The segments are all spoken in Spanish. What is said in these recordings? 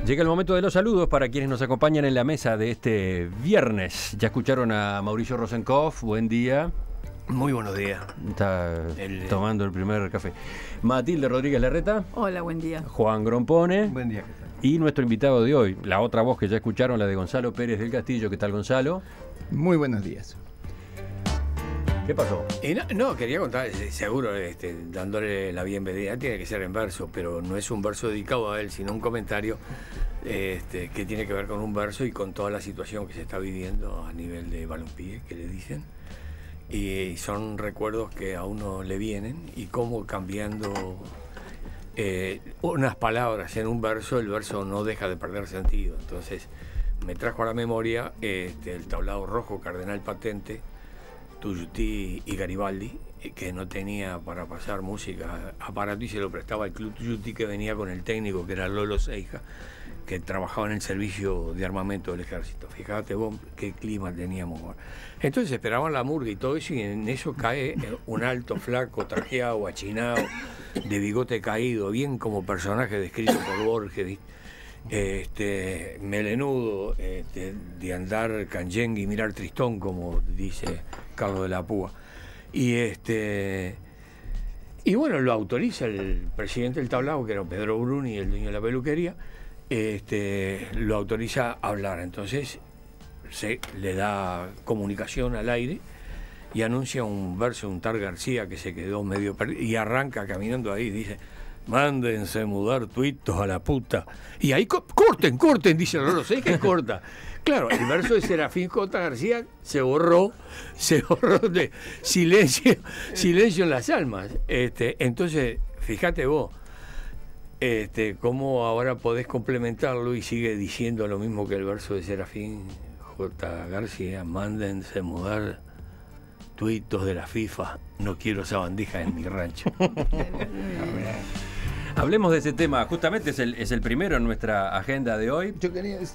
Llega el momento de los saludos para quienes nos acompañan en la mesa de este viernes. Ya escucharon a Mauricio Rosenkopf, buen día. Muy buenos días. Está tomando el primer café. Matilde Rodríguez Larreta. Hola, buen día. Juan Grompone. Buen día, ¿qué tal? Y nuestro invitado de hoy, la otra voz que ya escucharon, la de Gonzalo Pérez del Castillo. ¿Qué tal, Gonzalo? Muy buenos días. ¿Qué pasó? No, quería contar, seguro, dándole la bienvenida, tiene que ser en verso, pero no es un verso dedicado a él, sino un comentario que tiene que ver con un verso y con toda la situación que se está viviendo a nivel de balompié, que le dicen. Y son recuerdos que a uno le vienen y cómo cambiando unas palabras en un verso, el verso no deja de perder sentido. Entonces me trajo a la memoria el tablado rojo Cardenal Patente, Tuyutí y Garibaldi, que no tenía para pasar música aparato y se lo prestaba al Club Tuyutí, que venía con el técnico que era Lolo Seija, que trabajaba en el servicio de armamento del ejército. Fíjate vos qué clima teníamos. Entonces esperaban la murga y todo eso, y en eso cae un alto, flaco, trajeado, achinado, de bigote caído, bien como personaje descrito por Borges, melenudo, de andar canyengue y mirar tristón, como dice Carlos de la Púa. Y bueno, lo autoriza el presidente del tablado, que era Pedro Bruni, el dueño de la peluquería, lo autoriza a hablar. Entonces se le da comunicación al aire y anuncia un verso de un tal García que se quedó medio perdido y arranca caminando ahí, dice: mándense mudar tuitos a la puta. Y ahí corten, dice Lolo Seija, que corta. Claro, el verso de Serafín J. García se borró de silencio en las almas. Entonces, fíjate vos, cómo ahora podés complementarlo y sigue diciendo lo mismo que el verso de Serafín J. García: mándense mudar tuitos de la FIFA, no quiero sabandijas en mi rancho. Hablemos de ese tema, justamente es el primero en nuestra agenda de hoy.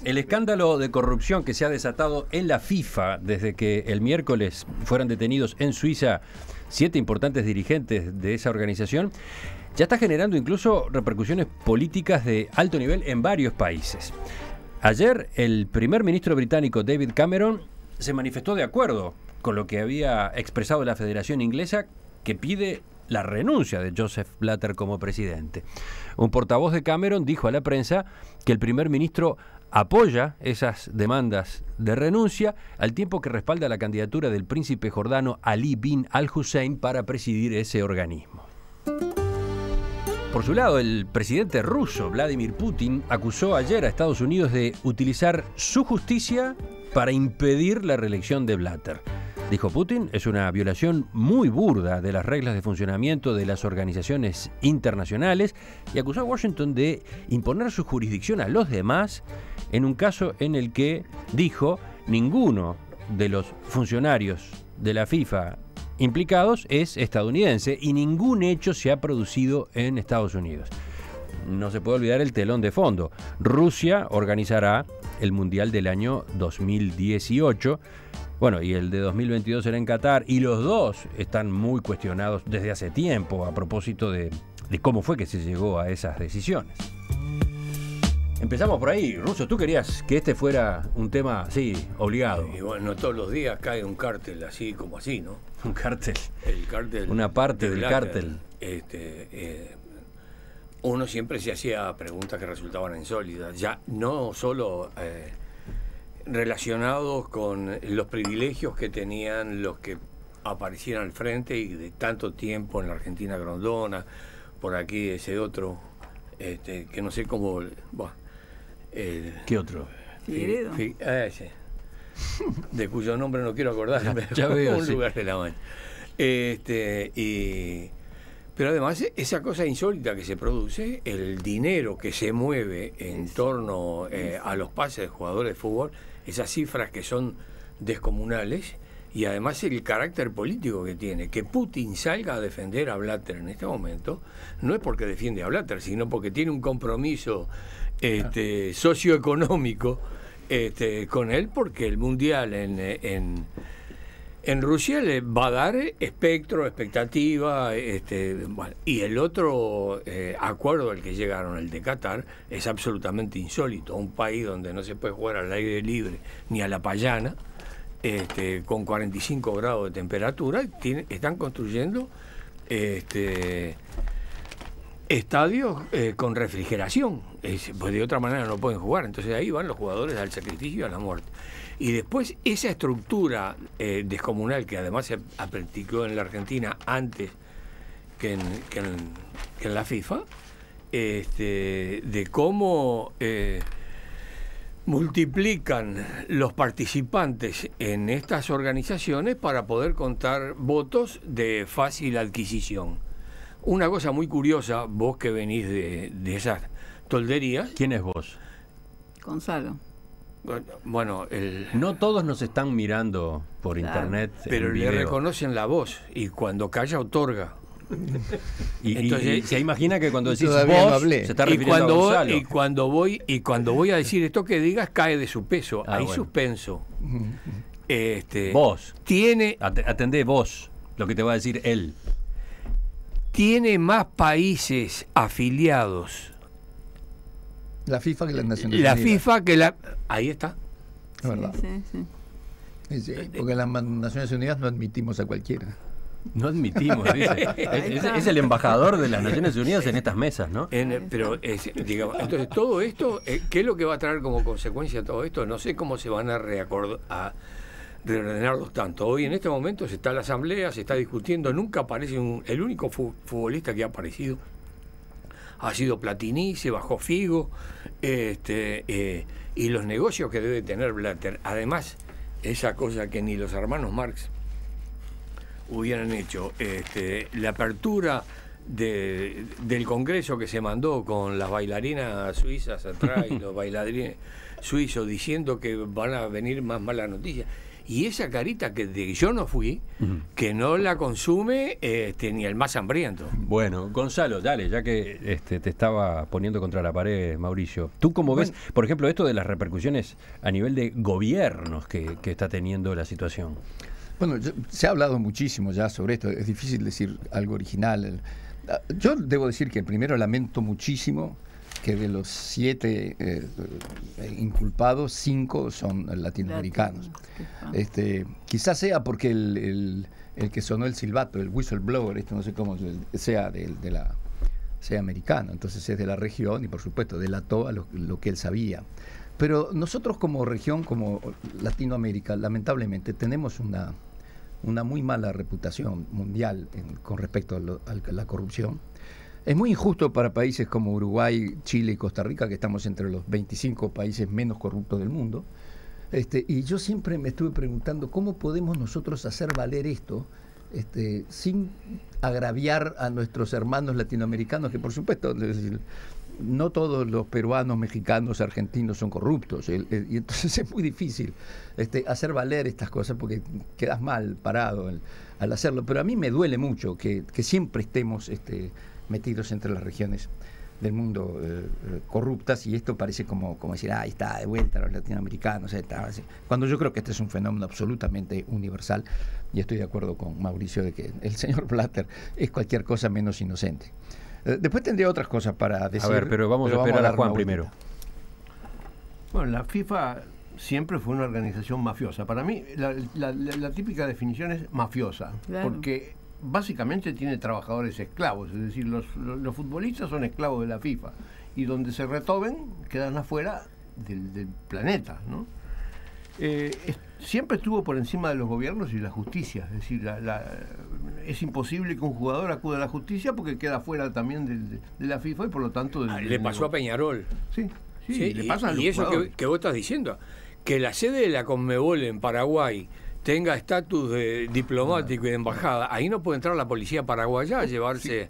El escándalo de corrupción que se ha desatado en la FIFA desde que el miércoles fueron detenidos en Suiza 7 importantes dirigentes de esa organización, ya está generando incluso repercusiones políticas de alto nivel en varios países. Ayer el primer ministro británico David Cameron se manifestó de acuerdo con lo que había expresado la Federación Inglesa, que pide la renuncia de Joseph Blatter como presidente. Un portavoz de Cameron dijo a la prensa que el primer ministro apoya esas demandas de renuncia, al tiempo que respalda la candidatura del príncipe jordano Ali bin al-Hussein para presidir ese organismo. Por su lado, el presidente ruso Vladimir Putin acusó ayer a Estados Unidos de utilizar su justicia para impedir la reelección de Blatter. Dijo Putin, es una violación muy burda de las reglas de funcionamiento de las organizaciones internacionales, y acusó a Washington de imponer su jurisdicción a los demás en un caso en el que, dijo, ninguno de los funcionarios de la FIFA implicados es estadounidense y ningún hecho se ha producido en Estados Unidos. No se puede olvidar el telón de fondo. Rusia organizará el Mundial del año 2018. Bueno, y el de 2022 será en Qatar, y los dos están muy cuestionados desde hace tiempo a propósito de cómo fue que se llegó a esas decisiones. Empezamos por ahí. Russo, tú querías que este fuera un tema así, obligado. Y bueno, todos los días cae un cártel así como así, ¿no? Un cártel. El cártel. Una parte del Blatter, cártel. Uno siempre se hacía preguntas que resultaban insólitas, ya no solo relacionados con los privilegios que tenían los que aparecían al frente y de tanto tiempo en la Argentina Grondona, por aquí ese otro, que no sé cómo... Bueno, ¿qué otro? Figueredo. Ese, de cuyo nombre no quiero acordarme, ya veo, un sí. lugar de la mano. Pero además esa cosa insólita que se produce, el dinero que se mueve en torno a los pases de jugadores de fútbol, esas cifras que son descomunales, y además el carácter político que tiene. Que Putin salga a defender a Blatter en este momento no es porque defiende a Blatter, sino porque tiene un compromiso socioeconómico con él, porque el Mundial en En Rusia le va a dar espectro, expectativa, bueno, y el otro acuerdo al que llegaron, el de Qatar, es absolutamente insólito. Un país donde no se puede jugar al aire libre ni a la payana, con 45 grados de temperatura, están construyendo estadios con refrigeración, pues de otra manera no pueden jugar. Entonces ahí van los jugadores al sacrificio y a la muerte. Y después esa estructura descomunal que además se practicó en la Argentina antes que en la FIFA, de cómo multiplican los participantes en estas organizaciones para poder contar votos de fácil adquisición. Una cosa muy curiosa, vos que venís de esas tolderías. ¿Quién es vos? Gonzalo. Bueno, no todos nos están mirando por internet, pero le reconocen la voz y cuando calla otorga. Entonces, se imagina que cuando decís vos, no se está refiriendo a Gonzalo. Y cuando voy a decir esto que digas, cae de su peso. Hay bueno. Suspenso. Vos. Atendé vos lo que te va a decir él. Tiene más países afiliados la FIFA que las Naciones Unidas. La FIFA que la... Ahí está. Es verdad. Sí, porque las Naciones Unidas no admitimos a cualquiera. No admitimos, dice. Es el embajador de las Naciones Unidas en estas mesas, ¿no? Pero, digamos, entonces todo esto, ¿qué es lo que va a traer como consecuencia todo esto? No sé cómo se van a reordenarlos tanto. Hoy en este momento se está en la asamblea, se está discutiendo, nunca aparece el único futbolista que ha aparecido ha sido Platini, se bajó Figo, y los negocios que debe tener Blatter. Además, esa cosa que ni los hermanos Marx hubieran hecho, la apertura del Congreso que se mandó con las bailarinas suizas atrás y los bailarines suizos diciendo que van a venir más malas noticias. Y esa carita que yo no fui, que no la consume ni el más hambriento. Bueno, Gonzalo, dale, ya que te estaba poniendo contra la pared, Mauricio. ¿Tú cómo ves, por ejemplo, esto de las repercusiones a nivel de gobiernos que está teniendo la situación? Bueno, se ha hablado muchísimo ya sobre esto. Es difícil decir algo original. Yo debo decir que primero lamento muchísimo que de los 7 inculpados, 5 son latinoamericanos. Quizás sea porque el que sonó el silbato, el whistleblower, no sé cómo sea sea americano, entonces es de la región y por supuesto delató a lo que él sabía. Pero nosotros como región, como Latinoamérica, lamentablemente tenemos una muy mala reputación mundial con respecto a la corrupción. Es muy injusto para países como Uruguay, Chile y Costa Rica, que estamos entre los 25 países menos corruptos del mundo. Y yo siempre me estuve preguntando cómo podemos nosotros hacer valer esto sin agraviar a nuestros hermanos latinoamericanos, que por supuesto, es decir, no todos los peruanos, mexicanos, argentinos son corruptos, y entonces es muy difícil hacer valer estas cosas porque quedas mal parado al hacerlo. Pero a mí me duele mucho que siempre estemos metidos entre las regiones del mundo corruptas, y esto parece como decir, ahí está, de vuelta los latinoamericanos, cuando yo creo que este es un fenómeno absolutamente universal, y estoy de acuerdo con Mauricio de que el señor Blatter es cualquier cosa menos inocente. Después tendría otras cosas para decir. A ver, pero vamos a esperar a Juan primero. Bueno, la FIFA siempre fue una organización mafiosa. Para mí, la típica definición es mafiosa, claro, porque básicamente tiene trabajadores esclavos, es decir, los futbolistas son esclavos de la FIFA, y donde se retoben quedan afuera del planeta, ¿no? Siempre estuvo por encima de los gobiernos y la justicia, es decir, es imposible que un jugador acuda a la justicia porque queda fuera también de la FIFA y por lo tanto... le pasó a Peñarol. Sí, le pasa a los y eso que vos estás diciendo, que la sede de la Conmebol en Paraguay tenga estatus de diplomático y de embajada, ahí no puede entrar la policía paraguaya a llevarse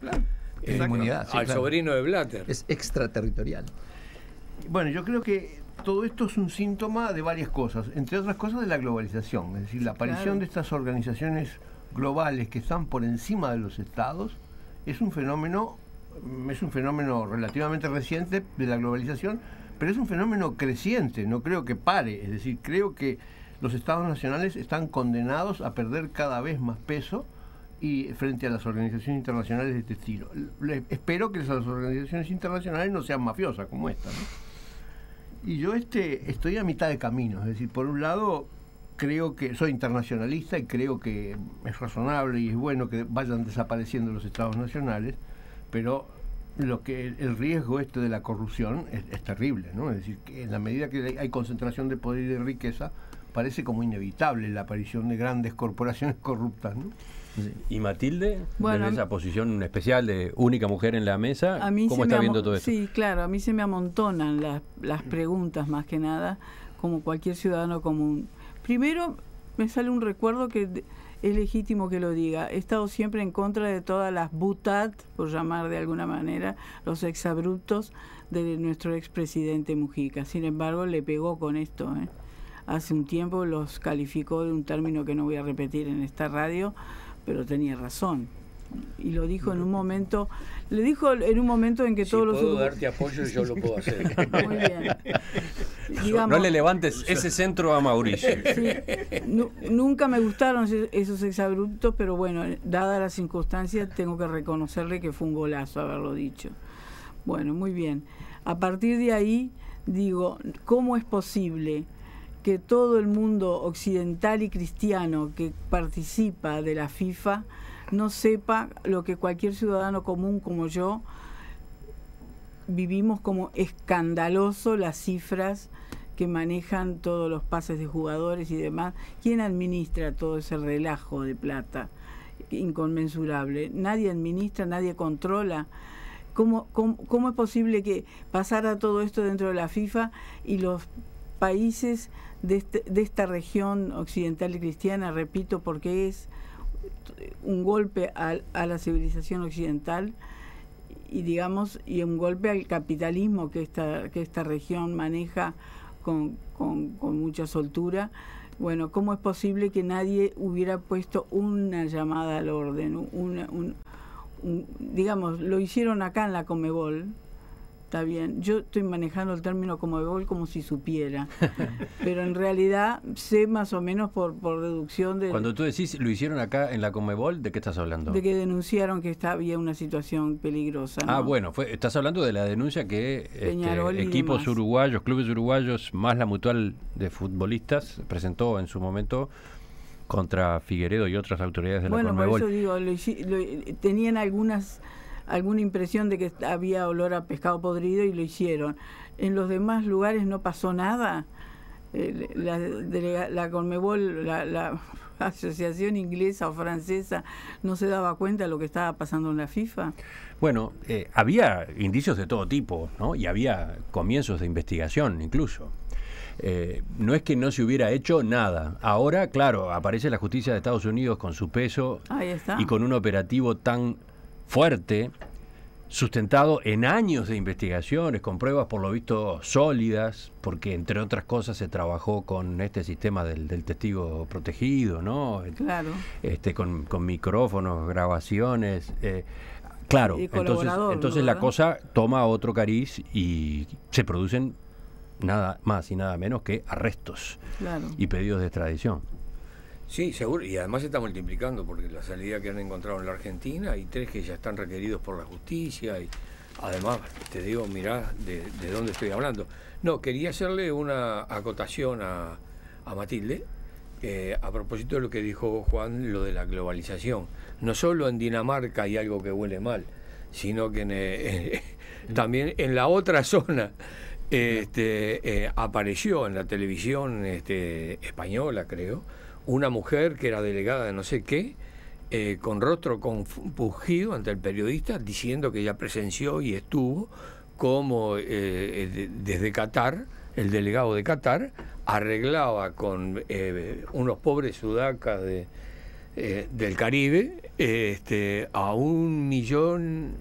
inmunidad, al sobrino de Blatter. Es extraterritorial. Bueno, yo creo que todo esto es un síntoma de varias cosas, entre otras cosas de la globalización, es decir, la aparición de estas organizaciones globales que están por encima de los estados es un fenómeno relativamente reciente de la globalización, pero es un fenómeno creciente, no creo que pare, es decir, creo que los estados nacionales están condenados a perder cada vez más peso y frente a las organizaciones internacionales de este estilo. Espero que las organizaciones internacionales no sean mafiosas como esta, ¿no? Y yo estoy a mitad de camino, es decir, por un lado creo que soy internacionalista y creo que es razonable y es bueno que vayan desapareciendo los estados nacionales, pero el riesgo de la corrupción es terrible, ¿no? Es decir, que en la medida que hay concentración de poder y de riqueza, parece como inevitable la aparición de grandes corporaciones corruptas, ¿no? Y Matilde, desde esa posición especial de única mujer en la mesa, ¿cómo está viendo todo esto? Sí, claro, a mí se me amontonan las preguntas más que nada, como cualquier ciudadano común. Primero, me sale un recuerdo que es legítimo que lo diga. He estado siempre en contra de todas las boutades, por llamar de alguna manera, los exabruptos de nuestro expresidente Mujica. Sin embargo, le pegó con esto, ¿eh? Hace un tiempo los calificó de un término que no voy a repetir en esta radio, pero tenía razón. Y lo dijo en un momento, le dijo en un momento en que si todos los... Si puedo darte apoyo, yo lo puedo hacer. Muy bien. Digamos, no le levantes ese centro a Mauricio. Sí, nunca me gustaron esos exabruptos, pero bueno, dadas las circunstancias, tengo que reconocerle que fue un golazo haberlo dicho. Bueno, muy bien. A partir de ahí, digo, ¿cómo es posible que todo el mundo occidental y cristiano que participa de la FIFA no sepa lo que cualquier ciudadano común como yo vivimos como escandaloso las cifras que manejan todos los pases de jugadores y demás? ¿Quién administra todo ese relajo de plata inconmensurable? Nadie administra, nadie controla. ¿Cómo es posible que pasara todo esto dentro de la FIFA y los países de esta región occidental y cristiana, repito, porque es un golpe a la civilización occidental y digamos y un golpe al capitalismo que esta región maneja con mucha soltura? Bueno, ¿cómo es posible que nadie hubiera puesto una llamada al orden? Digamos, lo hicieron acá en la Conmebol. Está bien, yo estoy manejando el término Conmebol como si supiera, pero en realidad sé más o menos por deducción de... Cuando tú decís lo hicieron acá en la Conmebol, ¿de qué estás hablando? De que denunciaron que había una situación peligrosa, ¿no? Ah, bueno, estás hablando de la denuncia que equipos uruguayos, clubes uruguayos, más la Mutual de Futbolistas, presentó en su momento contra Figueredo y otras autoridades de la Conmebol. Bueno, por eso digo, tenían alguna impresión de que había olor a pescado podrido y lo hicieron. En los demás lugares no pasó nada. La Conmebol, la asociación inglesa o francesa, no se daba cuenta de lo que estaba pasando en la FIFA. Bueno, había indicios de todo tipo, ¿no? Y había comienzos de investigación incluso. No es que no se hubiera hecho nada. Ahora, claro, aparece la justicia de Estados Unidos con su peso. Ahí está. Y con un operativo tan fuerte, sustentado en años de investigaciones, con pruebas por lo visto sólidas, porque entre otras cosas se trabajó con este sistema del testigo protegido, ¿no? Claro. Con micrófonos, grabaciones. Claro, entonces la cosa toma otro cariz y se producen nada más y nada menos que arrestos, claro, y pedidos de extradición. Sí, seguro, y además se está multiplicando porque la salida que han encontrado en la Argentina, hay 3 que ya están requeridos por la justicia y además, te digo, mirá de dónde estoy hablando. No, quería hacerle una acotación a Matilde a propósito de lo que dijo Juan, lo de la globalización. No solo en Dinamarca hay algo que huele mal, sino que también en la otra zona apareció en la televisión española, creo, una mujer que era delegada de no sé qué, con rostro compungido ante el periodista, diciendo que ella presenció y estuvo como desde Qatar, el delegado de Qatar, arreglaba con unos pobres sudacas del Caribe a $1,5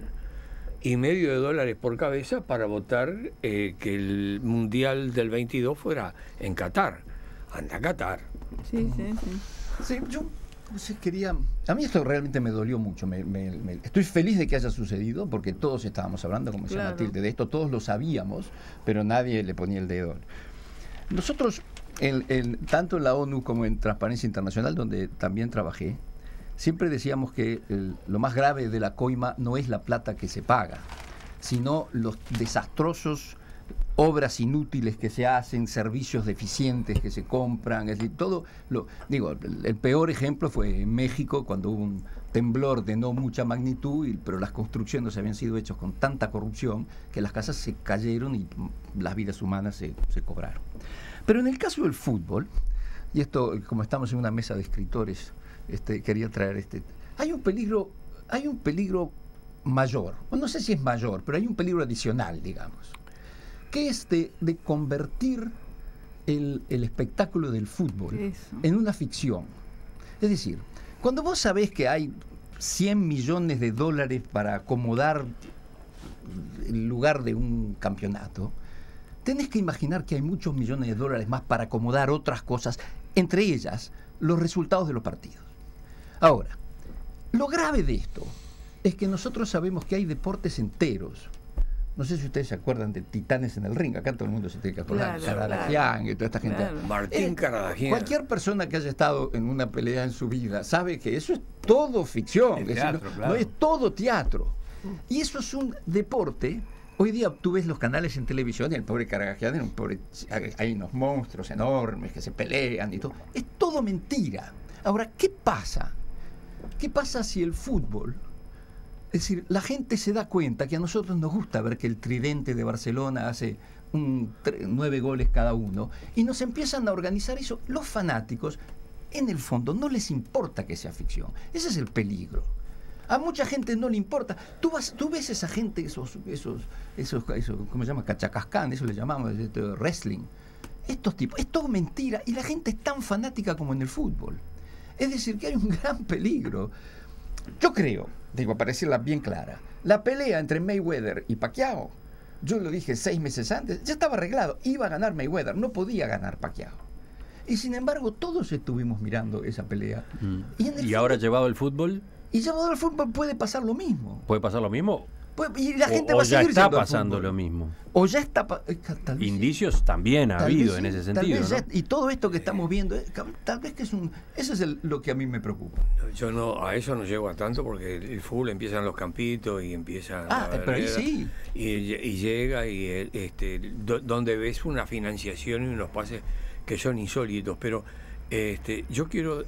million por cabeza para votar que el Mundial del 22 fuera en Qatar. Anda a Qatar. Sí. Sí, yo quería... A mí esto realmente me dolió mucho. Estoy feliz de que haya sucedido, porque todos estábamos hablando, como decía Matilde, de esto, todos lo sabíamos, pero nadie le ponía el dedo. Nosotros tanto en la ONU como en Transparencia Internacional, donde también trabajé, siempre decíamos que lo más grave de la coima no es la plata que se paga, sino los desastrosos obras inútiles que se hacen, servicios deficientes que se compran, es decir, todo el peor ejemplo fue en México, cuando hubo un temblor de no mucha magnitud, pero las construcciones habían sido hechas con tanta corrupción que las casas se cayeron y las vidas humanas se cobraron. Pero en el caso del fútbol, y esto, como estamos en una mesa de escritores, quería traer hay un peligro mayor, no sé si es mayor, pero hay un peligro adicional, digamos, que es de convertir el espectáculo del fútbol en una ficción. Es decir, cuando vos sabés que hay 100 millones de dólares para acomodar el lugar de un campeonato, tenés que imaginar que hay muchos millones de dólares más para acomodar otras cosas, entre ellas los resultados de los partidos. Ahora, lo grave de esto es que nosotros sabemos que hay deportes enteros. No sé si ustedes se acuerdan de Titanes en el Ring. Acá todo el mundo se tiene que acordar. Karadagian y toda esta gente. Martín Karadagian. Cualquier persona que haya estado en una pelea en su vida sabe que eso es todo ficción. No es todo teatro. Y eso es un deporte. Hoy día tú ves los canales en televisión y el pobre Karadagian, hay unos monstruos enormes que se pelean y todo. Es todo mentira. Ahora, ¿qué pasa? ¿Qué pasa si el fútbol... Es decir, la gente se da cuenta que a nosotros nos gusta ver que el tridente de Barcelona hace 9 goles cada uno, y nos empiezan a organizar eso. Los fanáticos, en el fondo, no les importa que sea ficción. Ese es el peligro. A mucha gente no le importa. Tú ves esa gente, esos ¿cómo se llama? Cachacascán, eso le llamamos, wrestling. Estos tipos, es todo mentira, y la gente es tan fanática como en el fútbol. Es decir, que hay un gran peligro. Yo creo, para decirla bien clara, la pelea entre Mayweather y Pacquiao, yo lo dije 6 meses antes, ya estaba arreglado, iba a ganar Mayweather, no podía ganar Pacquiao. Y sin embargo, todos estuvimos mirando esa pelea. ¿Y ahora llevado el fútbol? Y llevado al fútbol puede pasar lo mismo. ¿Puede pasar lo mismo? Y la gente va a ya seguir está pasando lo mismo. O ya está... Indicios también ha habido en ese sentido, ¿no? Y todo esto que estamos viendo, tal vez que es eso es lo que a mí me preocupa. Yo a eso no llego a tanto, porque el fútbol empiezan los campitos y empiezan pero ahí sí. Y llega y donde ves una financiación y unos pases que son insólitos, pero yo quiero...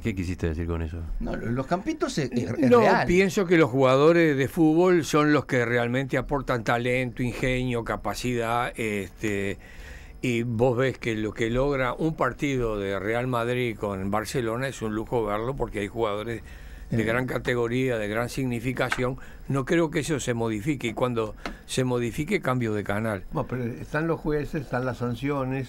¿Qué quisiste decir con eso? No, los campitos es no, real. Pienso que los jugadores de fútbol son los que realmente aportan talento, ingenio, capacidad, y vos ves que lo que logra un partido de Real Madrid con Barcelona es un lujo verlo, porque hay jugadores de gran categoría, de gran significación. No creo que eso se modifique, y cuando se modifique, cambio de canal. Bueno, pero están los jueces, están las sanciones.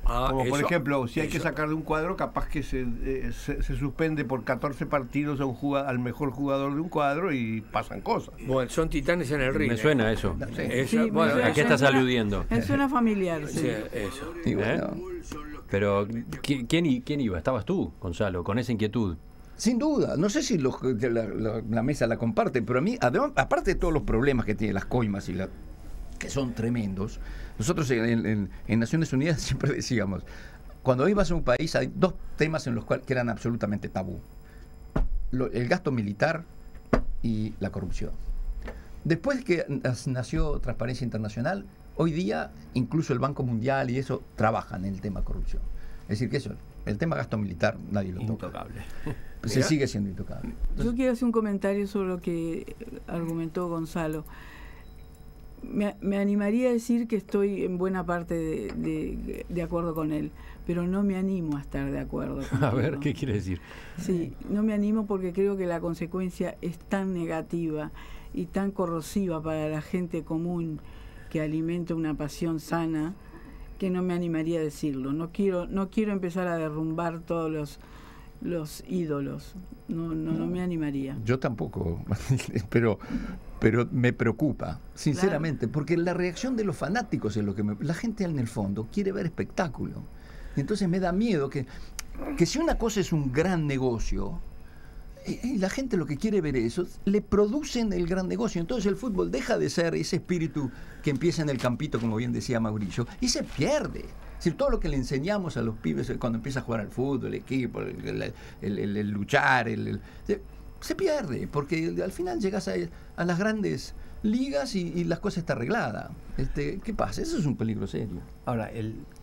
Como por ejemplo, si hay que sacar de un cuadro, capaz que se suspende por 14 partidos al mejor jugador de un cuadro y pasan cosas. Bueno, son Titanes en el ring. Me suena eso. Sí, bueno, ¿a qué estás aludiendo? Me suena familiar. Sí, eso. Bueno. Pero, ¿quién iba? ¿Estabas tú, Gonzalo, con esa inquietud? Sin duda, no sé si la mesa la comparte, pero a mí, aparte de todos los problemas que tienen las coimas que son tremendos, nosotros en Naciones Unidas siempre decíamos, cuando ibas a un país hay 2 temas en los cuales que eran absolutamente tabú: el gasto militar y la corrupción. Después que nació Transparencia Internacional, hoy día incluso el Banco Mundial y eso trabajan en el tema corrupción. Es decir, que eso, el tema gasto militar nadie lo toca. Intocable. Se sigue siendo intocable. Entonces, yo quiero hacer un comentario sobre lo que argumentó Gonzalo. Me animaría a decir que estoy en buena parte de acuerdo con él, pero no me animo a estar de acuerdo con él. A ver, ¿qué quiere decir? Sí, no me animo porque creo que la consecuencia es tan negativa y tan corrosiva para la gente común que alimenta una pasión sana, que no me animaría a decirlo. No quiero empezar a derrumbar todos los ídolos. No me animaría. Yo tampoco, pero me preocupa, sinceramente, porque la reacción de los fanáticos es lo que la gente en el fondo quiere ver espectáculo. Y entonces me da miedo que si una cosa es un gran negocio, y la gente lo que quiere ver eso, le producen el gran negocio. Entonces el fútbol deja de ser ese espíritu que empieza en el campito, como bien decía Mauricio, y se pierde. Es decir, todo lo que le enseñamos a los pibes cuando empieza a jugar al fútbol, el equipo, el luchar, se pierde, porque al final llegas a las grandes ligas y las cosas está arreglada. ¿Qué pasa? Eso es un peligro serio. Ahora,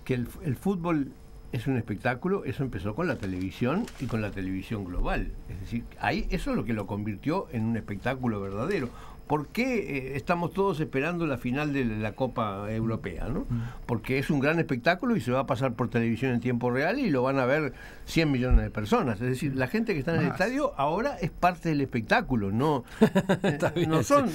que el fútbol es un espectáculo, eso empezó con la televisión y con la televisión global. Es decir, ahí eso es lo que lo convirtió en un espectáculo verdadero. ¿Por qué estamos todos esperando la final de la Copa Europea, ¿no? Porque es un gran espectáculo y se va a pasar por televisión en tiempo real y lo van a ver 100 millones de personas. Es decir, la gente que está en el estadio ahora es parte del espectáculo, no son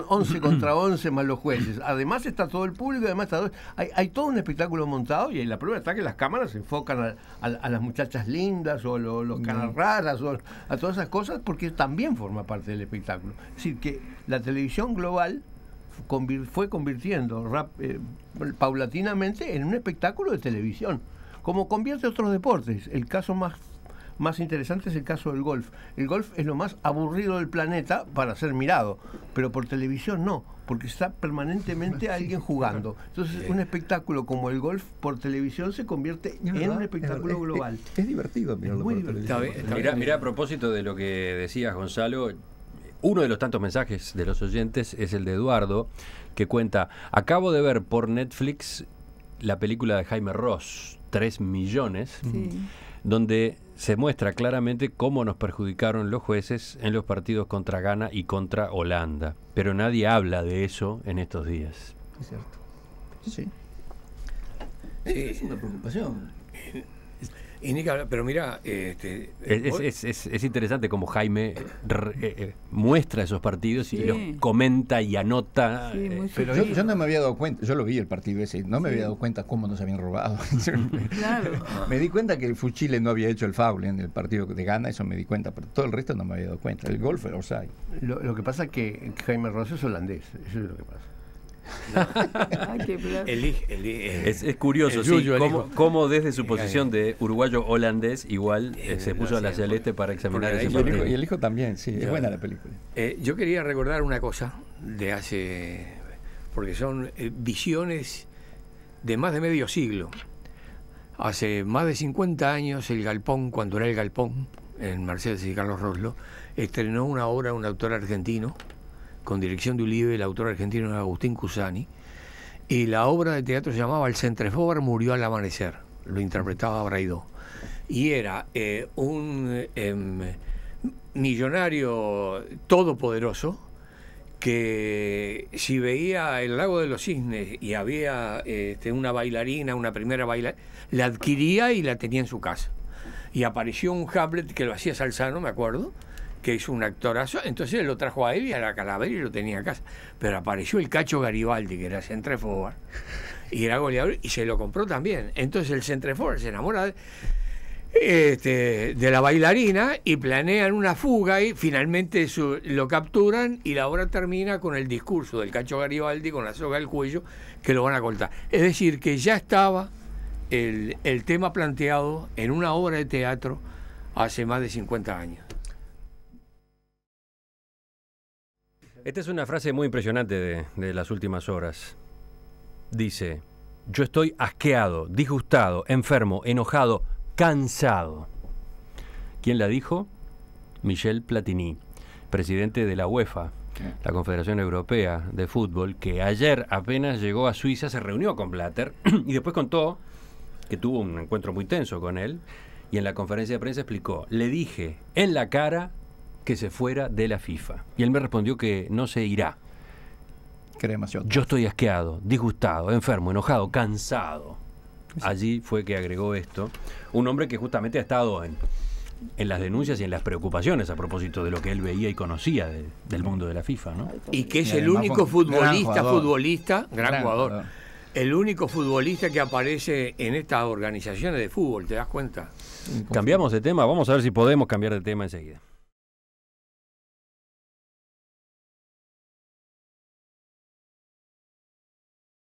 11 contra 11 más los jueces. Además está todo el público, además hay todo un espectáculo montado, y la prueba está que las cámaras se enfocan a las muchachas lindas o los caras raras o a todas esas cosas, porque también forma parte del espectáculo. Es decir, que la televisión global fue convirtiendo paulatinamente en un espectáculo de televisión, como convierte otros deportes. El caso más interesante es el caso del golf. El golf es lo más aburrido del planeta para ser mirado, pero por televisión no, porque está permanentemente alguien jugando. Entonces un espectáculo como el golf por televisión se convierte en un espectáculo global. Es divertido mirarlo por televisión. Mirá, a propósito de lo que decías, Gonzalo, uno de los tantos mensajes de los oyentes es el de Eduardo, que cuenta: acabo de ver por Netflix la película de Jaime Ross, 3 millones, donde se muestra claramente cómo nos perjudicaron los jueces en los partidos contra Ghana y contra Holanda. Pero nadie habla de eso en estos días. Es cierto. Sí. Es una preocupación. Pero mira, es interesante cómo Jaime muestra esos partidos y los comenta y anota. Pero yo no me había dado cuenta, yo lo vi el partido ese, no me había dado cuenta cómo nos habían robado. Claro. Me di cuenta que Chile no había hecho el foul en el partido de Ghana, eso me di cuenta, pero todo el resto no me había dado cuenta. El gol fue offside. Lo que pasa es que Jaime Ross es holandés, eso es lo que pasa. Es curioso, cómo desde su posición de uruguayo holandés igual se puso a la celeste para examinar ese partido. Y el hijo también, sí, es buena la película. Yo quería recordar una cosa de hace, porque son visiones de más de medio siglo. Hace más de 50 años el Galpón, cuando era el Galpón, en Mercedes y Carlos Roslo, estrenó una obra de un autor argentino, con dirección de Ulibe. El autor argentino era Agustín Cusani, y la obra de teatro se llamaba El Centrefogar murió al amanecer, lo interpretaba Braidó, y era un millonario todopoderoso que si veía el Lago de los Cisnes y había una bailarina, una primera bailarina, la adquiría y la tenía en su casa, y apareció un Hamlet que lo hacía Salzano, me acuerdo, que es un actorazo, entonces lo trajo a él y a la Calavera y lo tenía en casa. Pero apareció el Cacho Garibaldi, que era centrefogar, y era goleador, y se lo compró también. Entonces el centrefogar se enamora de la bailarina y planean una fuga, y finalmente lo capturan, y la obra termina con el discurso del Cacho Garibaldi con la soga al cuello, que lo van a cortar. Es decir, que ya estaba el tema planteado en una obra de teatro hace más de 50 años. Esta es una frase muy impresionante de las últimas horas. Dice: yo estoy asqueado, disgustado, enfermo, enojado, cansado. ¿Quién la dijo? Michel Platini, presidente de la UEFA, la Confederación Europea de Fútbol, que ayer apenas llegó a Suiza, se reunió con Blatter y después contó que tuvo un encuentro muy tenso con él, y en la conferencia de prensa explicó: le dije en la cara que se fuera de la FIFA. Y él me respondió que no se irá. Yo estoy asqueado, disgustado, enfermo, enojado, cansado. Sí. Allí fue que agregó esto. Un hombre que justamente ha estado en las denuncias y en las preocupaciones a propósito de lo que él veía y conocía del mundo de la FIFA, ¿no? Y que es el único futbolista, gran jugador. El único futbolista que aparece en estas organizaciones de fútbol, ¿te das cuenta? Cambiamos de tema, vamos a ver si podemos cambiar de tema enseguida.